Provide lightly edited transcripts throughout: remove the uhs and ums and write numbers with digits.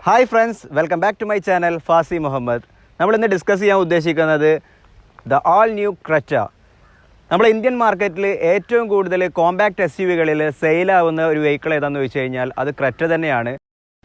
Hi friends, welcome back to my channel Fasi Muhammad. നമ്മളിന്ന് discuss ചെയ്യാൻ ഉദ്ദേശിക്കുന്നത് ദ ഓൾ ന്യൂ ക്രെറ്റ. നമ്മൾ ഇന്ത്യൻ മാർക്കറ്റിൽ ഏറ്റവും കൂടുതൽ കോമ്പാക്ട് SUVകളിൽ സെയിലാവുന്ന ഒരു വെഹിക്കിൾ ഏതാണെന്ന് വെച്ച് കഴിഞ്ഞാൽ അത് ക്രെറ്റ തന്നെയാണ്.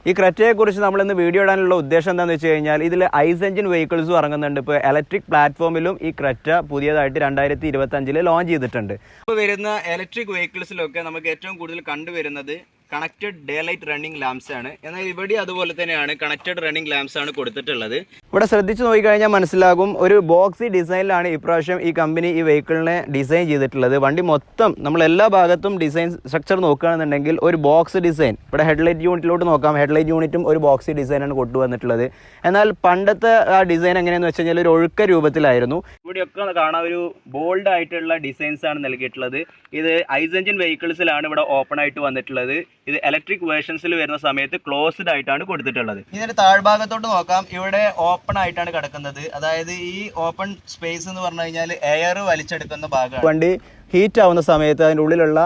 ഈ ക്രെറ്റയെക്കുറിച്ച് നമ്മളിന്ന് വീഡിയോ ഇടാനുള്ള ഉദ്ദേശം എന്താണെന്ന് വെച്ച് കഴിഞ്ഞാൽ ഇതിൽ ഐസ് എഞ്ചിൻ വെഹിക്കിൾസും ഇറങ്ങുന്നുണ്ട്. ഇപ്പോൾ ഇലക്ട്രിക് പ്ലാറ്റ്ഫോമിലും ഈ ക്രെറ്റ പുതിയതായിട്ട് 2025 ലോഞ്ച് ചെയ്തിട്ടുണ്ട്. ഇപ്പോൾ വരുന്ന ഇലക്ട്രിക് വെഹിക്കിൾസിലൊക്കെ നമുക്ക് ഏറ്റവും കൂടുതൽ കണ്ടുവരുന്നത് connected day light running lamps ആണ്. എന്നാൽ ഇവിടെ അതുപോലെ തന്നെയാണ് കണക്റ്റഡ് റണ്ണിങ് ലാംപ്സ് ആണ് കൊടുത്തിട്ടുള്ളത്. ഇവിടെ ശ്രദ്ധിച്ച് നോക്കിക്കഴിഞ്ഞാൽ മനസ്സിലാകും, ഒരു ബോക്സി ഡിസൈനിലാണ് ഇപ്രാവശ്യം ഈ കമ്പനി ഈ വെഹിക്കിളിനെ ഡിസൈൻ ചെയ്തിട്ടുള്ളത്. വണ്ടി മൊത്തം നമ്മൾ എല്ലാ ഭാഗത്തും ഡിസൈൻ സ്ട്രക്ചർ നോക്കുകയാണെന്നുണ്ടെങ്കിൽ ഒരു ബോക്സ് ഡിസൈൻ. ഇവിടെ ഹെഡ്ലൈറ്റ് യൂണിറ്റിലോട്ട് നോക്കാം, ഹെഡ്ലൈറ്റ് യൂണിറ്റും ഒരു ബോക്സി ഡിസൈനാണ് കൊണ്ടുവന്നിട്ടുള്ളത്. എന്നാൽ പണ്ടത്തെ ആ ഡിസൈൻ എങ്ങനെയാണെന്ന് വെച്ച് കഴിഞ്ഞാൽ ഒരു ഒഴുക്ക രൂപത്തിലായിരുന്നു. ഇവിടെയൊക്കെ കാണാൻ ഒരു ബോൾഡ് ആയിട്ടുള്ള ഡിസൈൻസ് ആണ് നൽകിയിട്ടുള്ളത്. ഇത് ഐസ് എഞ്ചിൻ വെഹിക്കിൾസിലാണ് ഇവിടെ ഓപ്പൺ ആയിട്ട് വന്നിട്ടുള്ളത്. ഇത് ഇലക്ട്രിക് വേർഷൻസിൽ വരുന്ന സമയത്ത് ക്ലോസ്ഡ് ആയിട്ടാണ് കൊടുത്തിട്ടുള്ളത്. ഇതിന്റെ താഴ്ഭാഗത്തോട്ട് നോക്കാം, ഇവിടെ ഓപ്പൺ ആയിട്ടാണ് കിടക്കുന്നത്. അതായത് ഈ ഓപ്പൺ സ്പേസ് എന്ന് പറഞ്ഞു കഴിഞ്ഞാൽ എയർ വലിച്ചെടുക്കുന്ന ഭാഗമാണ്. വണ്ടി ഹീറ്റ് ആവുന്ന സമയത്ത് അതിൻ്റെ ഉള്ളിലുള്ള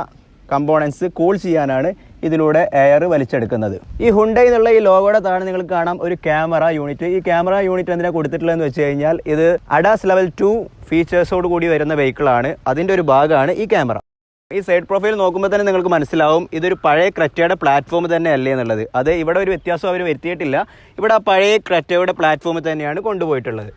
കമ്പോണൻസ് കൂൾ ചെയ്യാനാണ് ഇതിലൂടെ എയർ വലിച്ചെടുക്കുന്നത്. ഈ ഹുണ്ടൈ എന്നുള്ള ഈ ലോഗോയുടെ താഴെ നിങ്ങൾക്ക് കാണാം ഒരു ക്യാമറ യൂണിറ്റ്. ഈ ക്യാമറ യൂണിറ്റ് എന്തിനാണ് കൊടുത്തിട്ടുള്ളതെന്ന് വെച്ച് കഴിഞ്ഞാൽ ഇത് ADAS ലെവൽ 2 ഫീച്ചേഴ്സോട് കൂടി വരുന്ന വെഹിക്കിളാണ്. അതിൻ്റെ ഒരു ഭാഗമാണ് ഈ ക്യാമറ. ഈ സൈഡ് പ്രൊഫൈൽ നോക്കുമ്പോൾ തന്നെ നിങ്ങൾക്ക് മനസ്സിലാവും ഇതൊരു പഴയ ക്രെറ്റയുടെ പ്ലാറ്റ്ഫോം തന്നെ അല്ലേ എന്നുള്ളത്. അത് ഇവിടെ ഒരു വ്യത്യാസം അവർ വരുത്തിയിട്ടില്ല. ഇവിടെ ആ പഴയ ക്രെറ്റയുടെ പ്ലാറ്റ്ഫോം തന്നെയാണ് കൊണ്ടുപോയിട്ടുള്ളത്.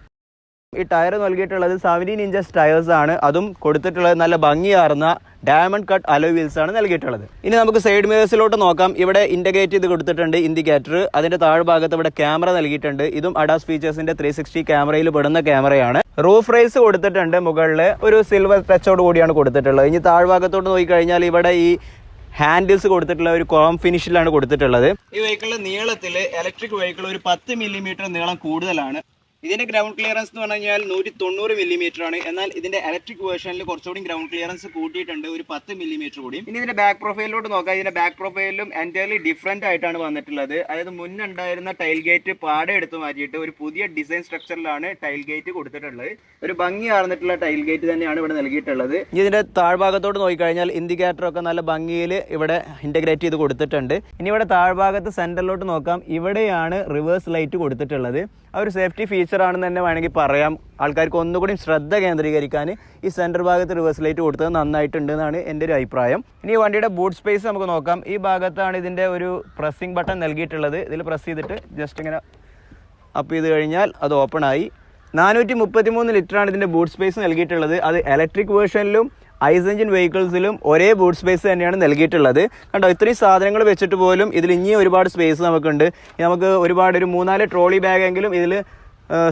ഈ ടയർ നൽകിയിട്ടുള്ളത് 17 ഇഞ്ചസ് ടയേഴ്സ് ആണ്. അതും കൊടുത്തിട്ടുള്ളത് നല്ല ഭംഗിയാർന്ന ഡയമണ്ട് കട്ട് അലോയ് വീൽസ് ആണ് നൽകിയിട്ടുള്ളത്. ഇനി നമുക്ക് സൈഡ് മിറേഴ്സിലോട്ട് നോക്കാം. ഇവിടെ ഇൻഡിക്കേറ്റ് ചെയ്ത് കൊടുത്തിട്ടുണ്ട് ഇൻഡിക്കേറ്റർ. അതിന്റെ താഴ്ഭാഗത്ത് ഇവിടെ ക്യാമറ നൽകിയിട്ടുണ്ട്. ഇതും ADAS ഫീച്ചേഴ്സിന്റെ 360 ക്യാമറയിൽ പെടുന്ന ക്യാമറയാണ്. റൂഫ് റേസ് കൊടുത്തിട്ടുണ്ട്. മുകളിൽ ഒരു സിൽവർ ടച്ചോട് കൂടിയാണ് കൊടുത്തിട്ടുള്ളത്. ഇനി താഴ്ഭാഗത്തോട്ട് നോക്കിക്കഴിഞ്ഞാൽ ഇവിടെ ഈ ഹാൻഡിൽസ് കൊടുത്തിട്ടുള്ള ഒരു ക്രോം ഫിനിഷിലാണ് കൊടുത്തിട്ടുള്ളത്. ഈ വെഹിക്കിളിന്റെ നീളത്തിൽ ഇലക്ട്രിക് വെഹിക്കിൾ ഒരു 10 മില്ലിമീറ്റർ നീളം കൂടുതലാണ്. ഇതിന്റെ ഗ്രൗണ്ട് ക്ലിയറൻസ് എന്ന് പറഞ്ഞു കഴിഞ്ഞാൽ 190 മില്ലിമീറ്റർ ആണ്. എന്നാൽ ഇതിന്റെ ഇലക്ട്രിക് വേർഷനിൽ കുറച്ചുകൂടി ഗ്രൗണ്ട് ക്ലിയറൻസ് കൂട്ടിയിട്ടുണ്ട്, ഒരു 10 മില്ലിമീറ്റർ കൂടി. ഇനി ഇതിന്റെ ബാക്ക് പ്രൊഫൈലിലോട്ട് നോക്കാം. ഇതിന്റെ ബാക്ക് പ്രൊഫൈലിലും എൻറ്റയർലി ഡിഫറെന്റ് ആയിട്ടാണ് വന്നിട്ടുള്ളത്. അതായത് മുന്നുണ്ടായിരുന്ന ടൈൽ ഗേറ്റ് പാടെ എടുത്ത് മാറ്റിയിട്ട് ഒരു പുതിയ ഡിസൈൻ സ്ട്രക്ചറിലാണ് ടൈൽ ഗേറ്റ് കൊടുത്തിട്ടുള്ളത്. ഒരു ഭംഗിയാർന്നിട്ടുള്ള ടൈൽ ഗേറ്റ് തന്നെയാണ് ഇവിടെ നൽകിയിട്ടുള്ളത്. ഇതിന്റെ താഴ്ഭാഗത്തോട്ട് നോക്കിക്കഴിഞ്ഞാൽ ഇൻഡിക്കേറ്റർ ഒക്കെ നല്ല ഭംഗിയിൽ ഇവിടെ ഇന്റഗ്രേറ്റ് ചെയ്ത് കൊടുത്തിട്ടുണ്ട്. ഇനി ഇവിടെ താഴ്ഭാഗത്ത് സെന്ററിലോട്ട് നോക്കാം. ഇവിടെയാണ് റിവേഴ്സ് ലൈറ്റ് കൊടുത്തിട്ടുള്ളത്. ആ ഒരു സേഫ്റ്റി ഫീച്ചർ ആണെന്ന് തന്നെ വേണമെങ്കിൽ പറയാം. ആൾക്കാർക്ക് ഒന്നുകൂടി ശ്രദ്ധ കേന്ദ്രീകരിക്കാൻ ഈ സെൻറ്റർ ഭാഗത്ത് റിവേഴ്സ് ലൈറ്റ് കൊടുത്തത് നന്നായിട്ടുണ്ട് എന്നാണ് എൻ്റെ ഒരു അഭിപ്രായം. ഇനി വണ്ടിയുടെ ബൂട്ട് സ്പേസ് നമുക്ക് നോക്കാം. ഈ ഭാഗത്താണ് ഇതിൻ്റെ ഒരു പ്രസ്സിംഗ് ബട്ടൺ നൽകിയിട്ടുള്ളത്. ഇതിൽ പ്രസ് ചെയ്തിട്ട് ജസ്റ്റ് ഇങ്ങനെ അപ്പ് ചെയ്ത് കഴിഞ്ഞാൽ അത് ഓപ്പൺ ആയി. 433 ലിറ്ററാണ് ഇതിൻ്റെ ബൂട്ട് സ്പേസ് നൽകിയിട്ടുള്ളത്. അത് ഇലക്ട്രിക് വേർഷനിലും ഐസ് എഞ്ചിൻ വെഹിക്കിൾസിലും ഒരേ ബൂട്ട് സ്പേസ് തന്നെയാണ് നൽകിയിട്ടുള്ളത്. കണ്ടോ, ഇത്രയും സാധനങ്ങൾ വെച്ചിട്ട് പോലും ഇതിൽ ഇനിയും ഒരുപാട് സ്പേസ് നമുക്കുണ്ട്. നമുക്ക് ഒരുപാട് ഒരു 3-4 ട്രോളി ബാഗെങ്കിലും ഇതിൽ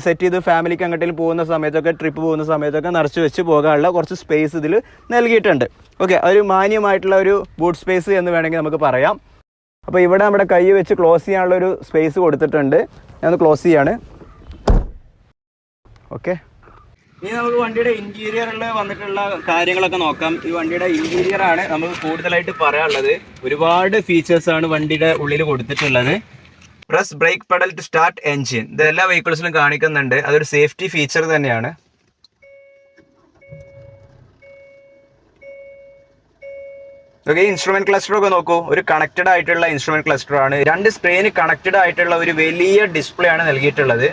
സെറ്റ് ചെയ്ത് ഫാമിലിക്ക് അങ്ങോട്ടേലും പോകുന്ന സമയത്തൊക്കെ ട്രിപ്പ് പോകുന്ന സമയത്തൊക്കെ നിറച്ച് വെച്ച് പോകാനുള്ള കുറച്ച് സ്പേസ് ഇതിൽ നൽകിയിട്ടുണ്ട്. ഓക്കെ, ഒരു മാന്യമായിട്ടുള്ള ഒരു ബൂട്ട് സ്പേസ് എന്ന് വേണമെങ്കിൽ നമുക്ക് പറയാം. അപ്പോൾ ഇവിടെ നമ്മുടെ കൈ വെച്ച് ക്ലോസ് ചെയ്യാനുള്ള ഒരു സ്പേസ് കൊടുത്തിട്ടുണ്ട്. ഞാൻ ക്ലോസ് ചെയ്യാണ്. ഓക്കെ, ഇനി നമുക്ക് വണ്ടിയുടെ ഇന്റീരിയറിൽ വന്നിട്ടുള്ള കാര്യങ്ങളൊക്കെ നോക്കാം. ഈ വണ്ടിയുടെ ഇന്റീരിയർ ആണ് നമുക്ക് കൂടുതലായിട്ട് പറയാനുള്ളത്. ഒരുപാട് ഫീച്ചേഴ്സാണ് വണ്ടിയുടെ ഉള്ളിൽ കൊടുത്തിട്ടുള്ളത്. Press brake pedal to start engine, ഇത് എല്ലാ വെഹിക്കിൾസിലും കാണിക്കുന്നുണ്ട്. അതൊരു സേഫ്റ്റി ഫീച്ചർ തന്നെയാണ്. ഓക്കെ, ഇൻസ്ട്രുമെന്റ് ക്ലസ്റ്റർ ഒക്കെ നോക്കൂ. ഒരു കണക്റ്റഡ് ആയിട്ടുള്ള ഇൻസ്ട്രുമെന്റ് ക്ലസ്റ്റർ ആണ്. 2 സ്ക്രീന് കണക്റ്റഡ് ആയിട്ടുള്ള ഒരു വലിയ ഡിസ്പ്ലേ ആണ് നൽകിയിട്ടുള്ളത്.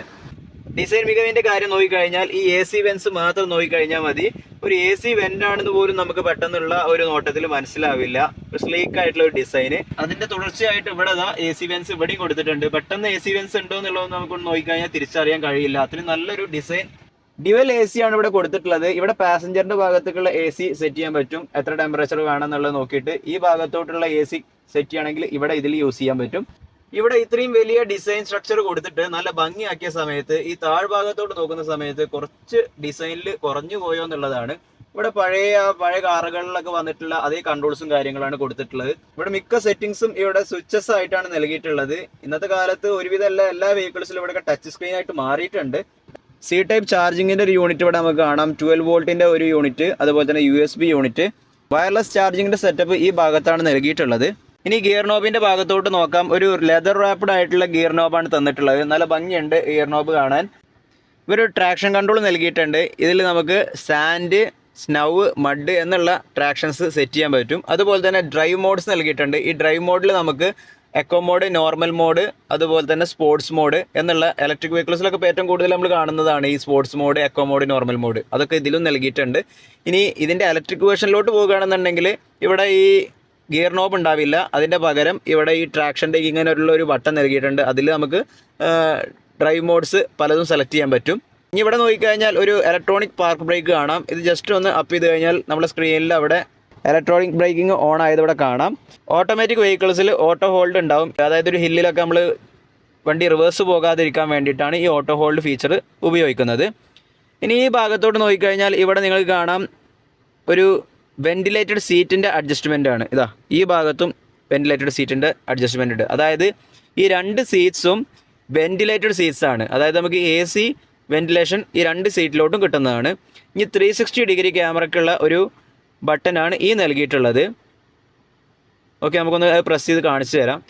ഡിസൈൻ മികവിന്റെ കാര്യം നോക്കിക്കഴിഞ്ഞാൽ ഈ AC വെന്റ്സ് മാത്രം നോക്കിക്കഴിഞ്ഞാൽ മതി. ഒരു AC വെന്റ് ആണെന്ന് പോലും നമുക്ക് പെട്ടെന്നുള്ള ഒരു നോട്ടത്തിൽ മനസ്സിലാവില്ല. സ്ലീക്ക് ആയിട്ടുള്ള ഒരു ഡിസൈന്. അതിന്റെ തുടർച്ചയായിട്ട് ഇവിടെ AC വെന്റ്സ് ഇവിടെയും കൊടുത്തിട്ടുണ്ട്. പെട്ടെന്ന് AC വെന്റ്സ് ഉണ്ടോ എന്നുള്ളത് നമുക്ക് നോക്കിക്കഴിഞ്ഞാൽ തിരിച്ചറിയാൻ കഴിയില്ല. അത്രയും നല്ലൊരു ഡിസൈൻ. ഡ്യുവൽ AC ആണ് ഇവിടെ കൊടുത്തിട്ടുള്ളത്. ഇവിടെ പാസഞ്ചറിന്റെ ഭാഗത്തേക്കുള്ള AC സെറ്റ് ചെയ്യാൻ പറ്റും. എത്ര ടെമ്പറേച്ചർ വേണമെന്നുള്ളത് നോക്കിയിട്ട് ഈ ഭാഗത്തോട്ടുള്ള AC സെറ്റ് ചെയ്യണമെങ്കിൽ ഇവിടെ ഇതിൽ യൂസ് ചെയ്യാൻ പറ്റും. ഇവിടെ ഇത്രയും വലിയ ഡിസൈൻ സ്ട്രക്ചർ കൊടുത്തിട്ട് നല്ല ഭംഗിയാക്കിയ സമയത്ത് ഈ താഴ്ഭാഗത്തോട്ട് നോക്കുന്ന സമയത്ത് കുറച്ച് ഡിസൈനിൽ കുറഞ്ഞു പോയോ എന്നുള്ളതാണ്. ഇവിടെ പഴയ കാറുകളിലൊക്കെ വന്നിട്ടുള്ള അതേ കൺട്രോൾസും കാര്യങ്ങളാണ് കൊടുത്തിട്ടുള്ളത്. ഇവിടെ മിക്ക സെറ്റിംഗ്സും ഇവിടെ സ്വിച്ചസ് ആയിട്ടാണ് നൽകിയിട്ടുള്ളത്. ഇന്നത്തെ കാലത്ത് ഒരുവിധം എല്ലാ വെഹിക്കിൾസിലും ഇവിടെ ടച്ച് സ്ക്രീൻ ആയിട്ട് മാറിയിട്ടുണ്ട്. C ടൈപ്പ് ചാർജിങ്ങിന്റെ ഒരു യൂണിറ്റ് ഇവിടെ നമുക്ക് കാണാം. 12 വോൾട്ടിന്റെ ഒരു യൂണിറ്റ്, അതുപോലെ തന്നെ USB യൂണിറ്റ്. വയർലെസ് ചാർജിങ്ങിന്റെ സെറ്റപ്പ് ഈ ഭാഗത്താണ് നൽകിയിട്ടുള്ളത്. ഇനി ഗിയർ നോബിന്റെ ഭാഗത്തോട്ട് നോക്കാം. ഒരു ലെതർ റാപ്ഡ് ആയിട്ടുള്ള ഗിയർ നോബാണ് തന്നിട്ടുള്ളത്. നല്ല ഭംഗിയുണ്ട് ഗിയർ നോബ് കാണാൻ. ഇവർ ട്രാക്ഷൻ കൺട്രോൾ നൽകിയിട്ടുണ്ട്. ഇതിൽ നമുക്ക് സാൻഡ്, സ്നൗ, മഡ് എന്നുള്ള ട്രാക്ഷൻസ് സെറ്റ് ചെയ്യാൻ പറ്റും. അതുപോലെ തന്നെ ഡ്രൈവ് മോഡ്സ് നൽകിയിട്ടുണ്ട്. ഈ ഡ്രൈവ് മോഡിൽ നമുക്ക് എക്കോ മോഡ്, നോർമൽ മോഡ്, അതുപോലെ തന്നെ സ്പോർട്സ് മോഡ് എന്നുള്ള ഇലക്ട്രിക് വെഹിക്കിൾസിലൊക്കെ ഇപ്പോൾ ഏറ്റവും കൂടുതൽ നമ്മൾ കാണുന്നതാണ് ഈ sports mode, eco mode, normal mode. അതൊക്കെ ഇതിലും നൽകിയിട്ടുണ്ട്. ഇനി ഇതിൻ്റെ ഇലക്ട്രിക് വേർഷനിലോട്ട് പോകുകയാണെന്നുണ്ടെങ്കിൽ ഇവിടെ ഈ ഗിയർ നോബ് ഉണ്ടാവില്ല. അതിൻ്റെ പകരം ഇവിടെ ഈ ട്രാക്ഷൻ്റെ ഇങ്ങനെയുള്ള ഒരു ബട്ടൺ നൽകിയിട്ടുണ്ട്. അതിൽ നമുക്ക് ഡ്രൈവ് മോഡ്സ് പലതും സെലക്ട് ചെയ്യാൻ പറ്റും. ഇനി ഇവിടെ നോക്കിക്കഴിഞ്ഞാൽ ഒരു ഇലക്ട്രോണിക് പാർക്ക് ബ്രേക്ക് കാണാം. ഇത് ജസ്റ്റ് ഒന്ന് അപ്പ് ചെയ്ത് കഴിഞ്ഞാൽ നമ്മുടെ സ്ക്രീനിൽ അവിടെ ഇലക്ട്രോണിക് ബ്രേക്കിംഗ് ഓൺ ആയത് ഇവിടെ കാണാം. ഓട്ടോമാറ്റിക് വെഹിക്കിൾസിൽ ഓട്ടോ ഹോൾഡ് ഉണ്ടാവും. അതായത് ഒരു ഹില്ലിലൊക്കെ നമ്മൾ വണ്ടി റിവേഴ്സ് പോകാതിരിക്കാൻ വേണ്ടിയിട്ടാണ് ഈ ഓട്ടോ ഹോൾഡ് ഫീച്ചർ ഉപയോഗിക്കുന്നത്. ഇനി ഈ ഭാഗത്തോട്ട് നോക്കിക്കഴിഞ്ഞാൽ ഇവിടെ നിങ്ങൾക്ക് കാണാം ഒരു വെന്റിലേറ്റഡ് സീറ്റിൻ്റെ അഡ്ജസ്റ്റ്മെൻ്റ് ആണ്. ഇതാ ഈ ഭാഗത്തും വെന്റിലേറ്റഡ് സീറ്റിൻ്റെ അഡ്ജസ്റ്റ്മെൻ്റ് ഉണ്ട്. അതായത് ഈ രണ്ട് സീറ്റ്സും വെന്റിലേറ്റഡ് സീറ്റ്സ് ആണ്. അതായത് നമുക്ക് AC വെന്റിലേഷൻ ഈ രണ്ട് സീറ്റിലോട്ടും കിട്ടുന്നതാണ്. ഇനി 360 ഡിഗ്രി ക്യാമറയ്ക്കുള്ള ഒരു ബട്ടനാണ് ഈ നൽകിയിട്ടുള്ളത്. ഓക്കെ, നമുക്കൊന്ന് പ്രസ് ചെയ്ത് കാണിച്ചു തരാം.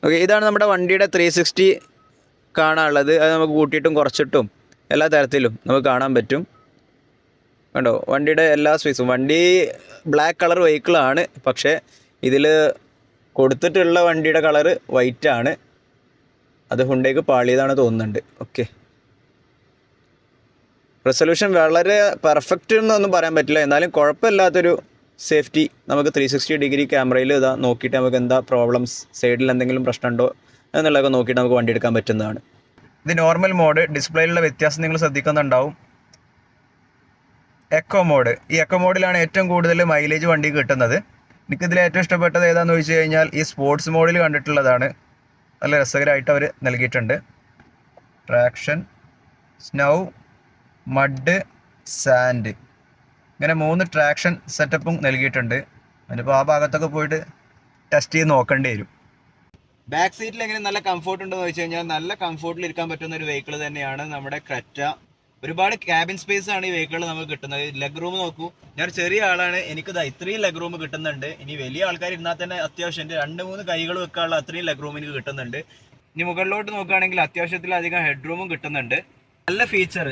ഓക്കെ, ഇതാണ് നമ്മുടെ വണ്ടിയുടെ 360 കാണാനുള്ളത്. അത് നമുക്ക് കൂട്ടിയിട്ടും കുറച്ചിട്ടും എല്ലാ തരത്തിലും നമുക്ക് കാണാൻ പറ്റും. കണ്ടോ, വണ്ടിയുടെ എല്ലാ സ്പേസും. വണ്ടി ബ്ലാക്ക് കളർ വെഹിക്കിളാണ്, പക്ഷേ ഇതിൽ കൊടുത്തിട്ടുള്ള വണ്ടിയുടെ കളറ് വൈറ്റ് ആണ്. അത് ഹുണ്ടയ്ക്ക് പാളിയതാണ് തോന്നുന്നുണ്ട്. ഓക്കെ, റെസൊല്യൂഷൻ വളരെ പെർഫെക്റ്റ് എന്നൊന്നും പറയാൻ പറ്റില്ല, എന്നാലും കുഴപ്പമില്ലാത്തൊരു സേഫ്റ്റി. നമുക്ക് 360 ഡിഗ്രി ക്യാമറയിൽ ഇതാ നോക്കിയിട്ട് നമുക്ക് എന്താ പ്രോബ്ലംസ്, സൈഡിൽ എന്തെങ്കിലും പ്രശ്നമുണ്ടോ എന്നുള്ളതൊക്കെ നോക്കിയിട്ട് നമുക്ക് വണ്ടി എടുക്കാൻ പറ്റുന്നതാണ്. ഇത് നോർമൽ മോഡ്. ഡിസ്പ്ലേയിലുള്ള വ്യത്യാസം നിങ്ങൾ ശ്രദ്ധിക്കുന്നുണ്ടാവും. Eco mode. ഈ എക്കോ മോഡിലാണ് ഏറ്റവും കൂടുതൽ മൈലേജ് വണ്ടി കിട്ടുന്നത്. എനിക്കിതിൽ ഏറ്റവും ഇഷ്ടപ്പെട്ടത് ഏതാണെന്ന് ചോദിച്ചു കഴിഞ്ഞാൽ ഈ സ്പോർട്സ് മോഡിൽ കണ്ടിട്ടുള്ളതാണ്. നല്ല രസകരമായിട്ട് അവർ നൽകിയിട്ടുണ്ട്. ട്രാക്ഷൻ, സ്നോ, മഡ്, സാൻഡ്, ഇങ്ങനെ 3 ട്രാക്ഷൻ സെറ്റപ്പും നൽകിയിട്ടുണ്ട്. അതിനിപ്പോൾ ആ ഭാഗത്തൊക്കെ പോയിട്ട് ടെസ്റ്റ് ചെയ്ത് നോക്കേണ്ടി വരും. ബാക്ക് സീറ്റിൽ എങ്ങനെ നല്ല കംഫോർട്ട് ഉണ്ടെന്ന് ചോദിച്ചു കഴിഞ്ഞാൽ നല്ല കംഫോർട്ടിൽ ഇരിക്കാൻ പറ്റുന്ന ഒരു വെഹിക്കിൾ തന്നെയാണ് നമ്മുടെ ക്രെറ്റ. ഒരുപാട് ക്യാബിൻ സ്പേസ് ആണ് ഈ വെഹിക്കിൾ നമുക്ക് കിട്ടുന്നത്. ലെഗ് റൂം നോക്കൂ, ഞാൻ ചെറിയ ആളാണ്, എനിക്കിത് ഇത്രയും ലെഗ് റൂം കിട്ടുന്നുണ്ട്. ഇനി വലിയ ആൾക്കാർ ഇരുന്നാൽ തന്നെ അത്യാവശ്യം 2-3 കൈകൾ വെക്കാനുള്ള അത്രയും ലെഗ് റൂം എനിക്ക് കിട്ടുന്നുണ്ട്. ഇനി മുകളിലോട്ട് നോക്കുകയാണെങ്കിൽ അത്യാവശ്യത്തിലധികം ഹെഡ് റൂമും കിട്ടുന്നുണ്ട്. നല്ല ഫീച്ചർ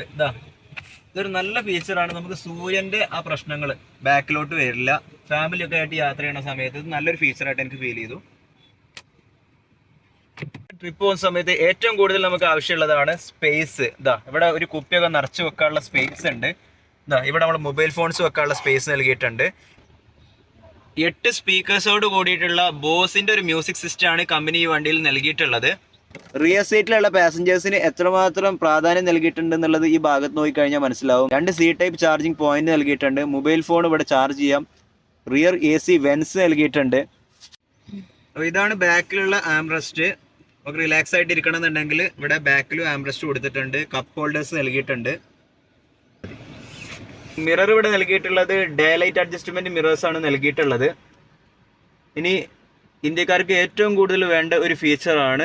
ഇതൊരു നല്ല ഫീച്ചറാണ്. നമുക്ക് സൂര്യൻ്റെ ആ പ്രശ്നങ്ങൾ ബാക്കിലോട്ട് വരില്ല. ഫാമിലിയൊക്കെ ആയിട്ട് യാത്ര ചെയ്യുന്ന സമയത്ത് ഇത് നല്ലൊരു ഫീച്ചറായിട്ട് എനിക്ക് ഫീൽ ചെയ്തു. ട്രിപ്പ് പോകുന്ന സമയത്ത് ഏറ്റവും കൂടുതൽ നമുക്ക് ആവശ്യമുള്ളതാണ് സ്പേസ്. ഇവിടെ ഒരു കുപ്പിയൊക്കെ നിറച്ച് വെക്കാനുള്ള സ്പേസ് ഉണ്ട്. ഇവിടെ നമ്മൾ മൊബൈൽ ഫോൺസ് വെക്കാനുള്ള സ്പേസ് നൽകിയിട്ടുണ്ട്. 8 സ്പീക്കേഴ്സോട് കൂടിയിട്ടുള്ള ബോസിൻ്റെ ഒരു മ്യൂസിക് സിസ്റ്റമാണ് കമ്പനി ഈ വണ്ടിയിൽ നൽകിയിട്ടുള്ളത്. റിയർ സീറ്റിലുള്ള പാസഞ്ചേഴ്സിന് എത്രമാത്രം പ്രാധാന്യം നൽകിയിട്ടുണ്ട് എന്നുള്ളത് ഈ ഭാഗത്ത് നോക്കിക്കഴിഞ്ഞാൽ മനസ്സിലാവും. 2 C ടൈപ്പ് ചാർജിങ് പോയിന്റ് നൽകിയിട്ടുണ്ട്. മൊബൈൽ ഫോൺ ഇവിടെ ചാർജ് ചെയ്യാം. റിയർ AC വെൻസ് നൽകിയിട്ടുണ്ട്. അപ്പോൾ ഇതാണ് ബാക്കിലുള്ള ആംറസ്റ്റ്. നമുക്ക് റിലാക്സ് ആയിട്ട് ഇരിക്കണമെന്നുണ്ടെങ്കിൽ ഇവിടെ ബാക്കിലും ആംറസ്റ്റ് കൊടുത്തിട്ടുണ്ട്. കപ്പ് ഹോൾഡേഴ്സ് നൽകിയിട്ടുണ്ട്. മിറർ ഇവിടെ നൽകിയിട്ടുള്ളത് ഡേ ലൈറ്റ് അഡ്ജസ്റ്റ്മെന്റ് മിറേഴ്സ് ആണ് നൽകിയിട്ടുള്ളത്. ഇനി ഇന്ത്യക്കാർക്ക് ഏറ്റവും കൂടുതൽ വേണ്ട ഒരു ഫീച്ചറാണ്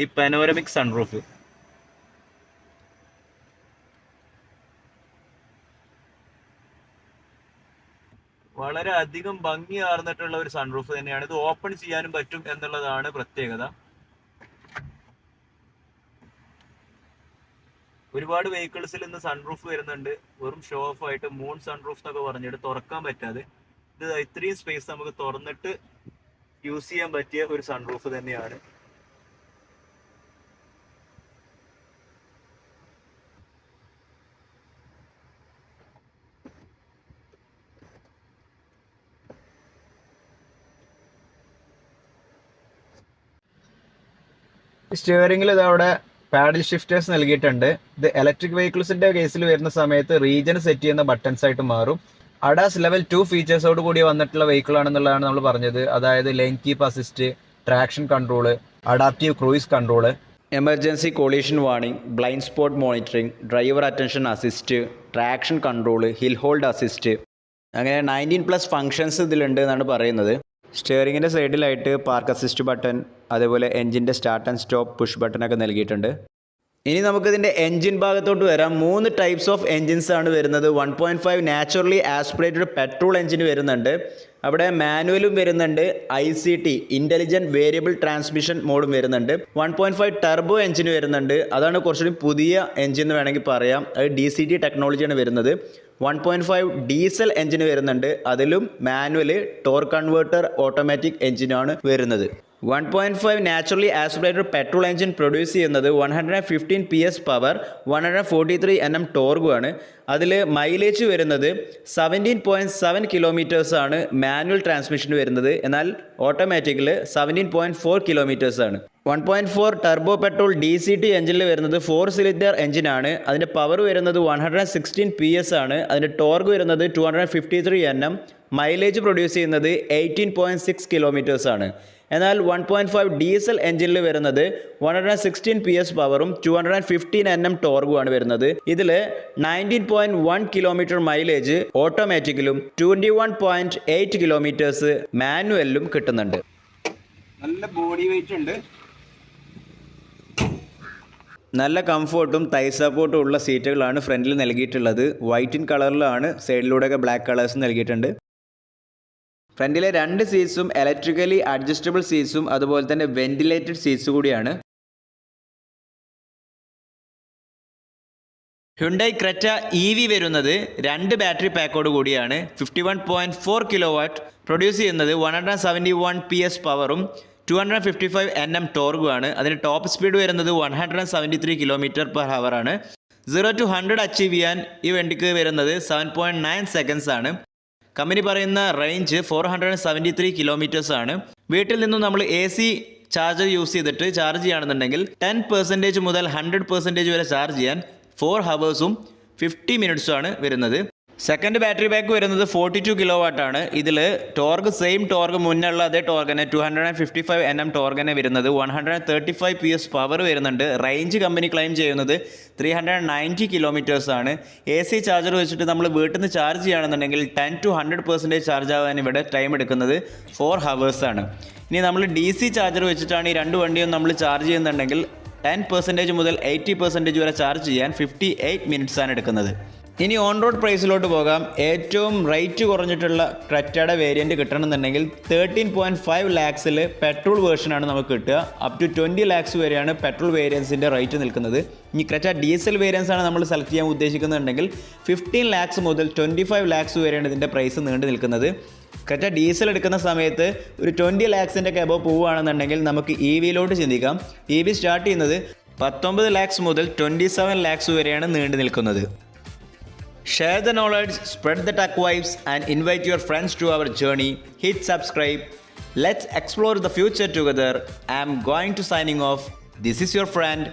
ഈ പനോരമിക് സൺറൂഫ്. വളരെ അധികം ഭംഗിയാർന്നിട്ടുള്ള ഒരു സൺറൂഫ് തന്നെയാണ്. ഇത് ഓപ്പൺ ചെയ്യാനും പറ്റും എന്നുള്ളതാണ് പ്രത്യേകത. ഒരുപാട് വെഹിക്കിൾസിൽ ഇന്ന് സൺറൂഫ് വരുന്നുണ്ട്. വെറും ഷോ ഓഫ് ആയിട്ട് മൂൺ സൺറൂഫ് എന്നൊക്കെ പറഞ്ഞിട്ട് തുറക്കാൻ പറ്റാതെ. ഇത് ഇത്രയും സ്പേസ് നമുക്ക് തുറന്നിട്ട് യൂസ് ചെയ്യാൻ പറ്റിയ ഒരു സൺറൂഫ് തന്നെയാണ്. സ്റ്റിയറിംഗിൽ ഇതവിടെ പാഡിൽ ഷിഫ്റ്റേഴ്സ് നൽകിയിട്ടുണ്ട്. ഇത് ഇലക്ട്രിക് വെഹിക്കിൾസിന്റെ കേസിൽ വരുന്ന സമയത്ത് റീജൻ സെറ്റ് ചെയ്യുന്ന ബട്ടൺസ് ആയിട്ട് മാറും. അഡാസ് ലെവൽ 2 ഫീച്ചേഴ്സോട് കൂടി വന്നിട്ടുള്ള വെഹിക്കിൾ ആണെന്നുള്ളതാണ് നമ്മൾ പറഞ്ഞത്. അതായത് line keep assist, traction control, adaptive cruise control, emergency collision warning, blind spot monitoring, driver attention assist, traction control, hill hold assist, അങ്ങനെ 19+ ഫങ്ഷൻസ് ഇതിലുണ്ട് എന്നാണ് പറയുന്നത്. സ്റ്റിയറിങ്ങിൻ്റെ സൈഡിലായിട്ട് പാർക്ക് അസിസ്റ്റ് ബട്ടൺ, അതേപോലെ എൻജിൻ്റെ സ്റ്റാർട്ട് ആൻഡ് സ്റ്റോപ്പ് പുഷ് ബട്ടനൊക്കെ നൽകിയിട്ടുണ്ട്. ഇനി നമുക്കിതിൻ്റെ എൻജിൻ ഭാഗത്തോട്ട് വരാം. 3 ടൈപ്സ് ഓഫ് എൻജിൻസ് ആണ് വരുന്നത്. 1.5 നാച്ചുറലി ആസ്പിറേറ്റഡ് പെട്രോൾ എൻജിൻ വരുന്നുണ്ട്. അവിടെ മാനുവലും വരുന്നുണ്ട്. ICT ഇൻ്റലിജൻറ്റ് വേരിയബിൾ ട്രാൻസ്മിഷൻ മോഡും വരുന്നുണ്ട്. 1.5 ടർബോ എൻജിൻ വരുന്നുണ്ട്. അതാണ് കുറച്ചുകൂടി പുതിയ എൻജിൻ എന്ന് വേണമെങ്കിൽ പറയാം. അത് DCT ടെക്നോളജിയാണ് വരുന്നത്. 1.5 ഡീസൽ എൻജിൻ വരുന്നുണ്ട്. അതിലും മാനുവൽ ടോർക്ക് കൺവേർട്ടർ ഓട്ടോമാറ്റിക് എൻജിനാണ് വരുന്നത്. 1.5 naturally aspirated petrol engine produce ചെയ്യുന്നത് 115 PS പവർ 143 Nm ടോർഗുമാണ്. അതിൽ മൈലേജ് വരുന്നത് 17.7 കിലോമീറ്റേഴ്സ് ആണ് മാനുവൽ ട്രാൻസ്മിഷൻ വരുന്നത്. എന്നാൽ ഓട്ടോമാറ്റിക്കിൽ 17.4 കിലോമീറ്റേഴ്സ് ആണ്. 1.4 ടർബോ പെട്രോൾ DCT എഞ്ചിനിൽ വരുന്നത് 4 സിലിണ്ടർ എഞ്ചിനാണ്. അതിൻ്റെ പവർ വരുന്നത് 116 PS ആണ്. അതിൻ്റെ ടോർഗ് വരുന്നത് 253 Nm. മൈലേജ് പ്രൊഡ്യൂസ് ചെയ്യുന്നത് 18.6 കിലോമീറ്റേഴ്സ് ആണ്. എന്നാൽ 1.5 ഡീസൽ എഞ്ചിനിൽ വരുന്നത് 116 PS പവറും 215 Nm ടോർഗുമാണ് വരുന്നത്. ഇതിൽ 19.1 കിലോമീറ്റർ മൈലേജ് ഓട്ടോമാറ്റിക്കിലും 21.8 കിലോമീറ്റേഴ്സ് മാനുവലിലും കിട്ടുന്നുണ്ട്. നല്ല ബോഡി വെയിറ്റ് ഉണ്ട്. നല്ല കംഫോർട്ടും തൈ സപ്പോർട്ടും ഉള്ള സീറ്റുകളാണ് ഫ്രണ്ടിൽ നൽകിയിട്ടുള്ളത്. വൈറ്റ് ഇൻ കളറിലാണ്, സൈഡിലൂടെയൊക്കെ ബ്ലാക്ക് കളേഴ്സ് നൽകിയിട്ടുണ്ട്. ഫ്രണ്ടിലെ 2 സീറ്റ്സും ഇലക്ട്രിക്കലി അഡ്ജസ്റ്റബിൾ സീറ്റ്സും അതുപോലെ തന്നെ വെന്റിലേറ്റഡ് സീറ്റ്സ് കൂടിയാണ്. ഹ്യുണ്ടായി ക്രെറ്റ EV വരുന്നത് 2 ബാറ്ററി പാക്കോട് കൂടിയാണ്. 51.4 kW പ്രൊഡ്യൂസ് ചെയ്യുന്നത് 171 PS പവറും 255 Nm ടോർഗുമാണ്. അതിന് ടോപ്പ് സ്പീഡ് വരുന്നത് 173 km/h ആണ്. 0 to 100 അച്ചീവ് ചെയ്യാൻ ഈ വണ്ടിക്ക് വരുന്നത് 7.9 സെക്കൻഡ്സ് ആണ്. കമ്പനി പറയുന്ന റേഞ്ച് 473 കിലോമീറ്റേഴ്സ് ആണ്. വീട്ടിൽ നിന്നും നമ്മൾ AC ചാർജർ യൂസ് ചെയ്തിട്ട് ചാർജ് ചെയ്യുകയാണെന്നുണ്ടെങ്കിൽ 10% മുതൽ 100% വരെ ചാർജ് ചെയ്യാൻ 4 ഹവേഴ്സും 50 മിനിറ്റ്സുമാണ് വരുന്നത്. സെക്കൻഡ് ബാറ്ററി ബാക്ക് വരുന്നത് 42 kW ആണ്. ഇതിൽ ടോർഗ് സെയിം ടോർഗ് മുന്നുള്ള അതേ ടോർഗ് തന്നെ 255 Nm ടോർഗ് തന്നെ വരുന്നത്. 135 PS പവർ വരുന്നുണ്ട്. റേഞ്ച് കമ്പനി ക്ലെയിം ചെയ്യുന്നത് 390 കിലോമീറ്റേഴ്സ് ആണ്. AC ചാർജർ വെച്ചിട്ട് നമ്മൾ വീട്ടിൽ നിന്ന് ചാർജ് ചെയ്യുകയാണെന്നുണ്ടെങ്കിൽ 10 to 100% ചാർജ് ആവാൻ ഇവിടെ ടൈം എടുക്കുന്നത് 4 ഹവേഴ്സ് ആണ്. ഇനി നമ്മൾ DC ചാർജർ വെച്ചിട്ടാണ് ഈ 2 വണ്ടിയും നമ്മൾ ചാർജ് ചെയ്യുന്നുണ്ടെങ്കിൽ 10% മുതൽ 80% വരെ ചാർജ് ചെയ്യാൻ 58 മിനിറ്റ്സ് ആണ് എടുക്കുന്നത്. ഇനി ഓൺ റോഡ് പ്രൈസിലോട്ട് പോകാം. ഏറ്റവും റേറ്റ് കുറഞ്ഞിട്ടുള്ള ക്രെറ്റയുടെ വേരിയൻറ്റ് കിട്ടണമെന്നുണ്ടെങ്കിൽ 13.5 lakhsൽ പെട്രോൾ വേർഷനാണ് നമുക്ക് കിട്ടുക. അപ് ടു 20 lakhs വരെയാണ് പെട്രോൾ വേരിയൻസിൻ്റെ റേറ്റ് നിൽക്കുന്നത്. ഇനി ക്രെറ്റ ഡീസൽ വേരിയൻസ് ആണ് നമ്മൾ സെലക്ട് ചെയ്യാൻ ഉദ്ദേശിക്കുന്നുണ്ടെങ്കിൽ 15 lakhs മുതൽ 25 lakhs വരെയാണ് ഇതിൻ്റെ പ്രൈസ് നീണ്ടു നിൽക്കുന്നത്. ക്രെറ്റ ഡീസൽ എടുക്കുന്ന സമയത്ത് ഒരു 20 lakhsൻ്റെ ഒക്കെ എബോവ് പോവുകയാണെന്നുണ്ടെങ്കിൽ നമുക്ക് EVയിലോട്ട് ചിന്തിക്കാം. EV സ്റ്റാർട്ട് ചെയ്യുന്നത് 19 lakhs മുതൽ 27 lakhs വരെയാണ് നീണ്ടു നിൽക്കുന്നത്. Share the knowledge, spread the tech vibes and invite your friends to our journey. Hit subscribe. Let's explore the future together. I am going to signing off. This is your friend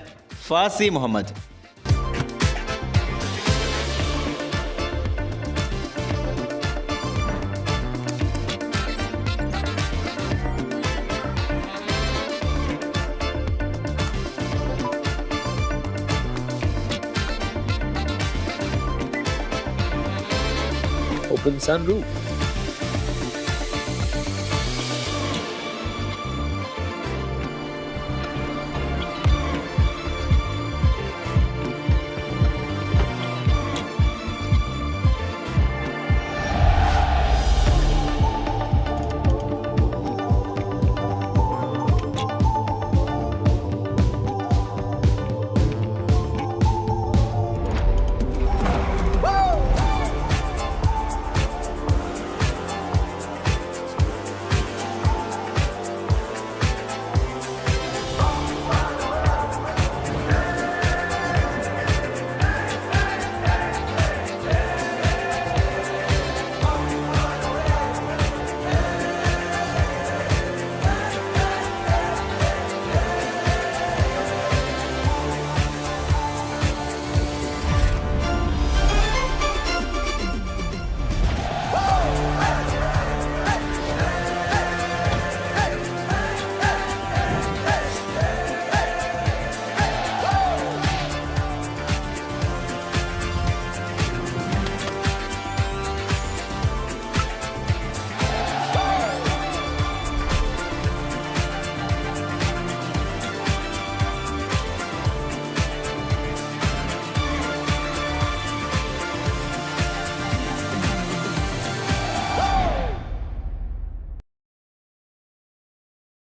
Fasi Muhammad. Open sunroof.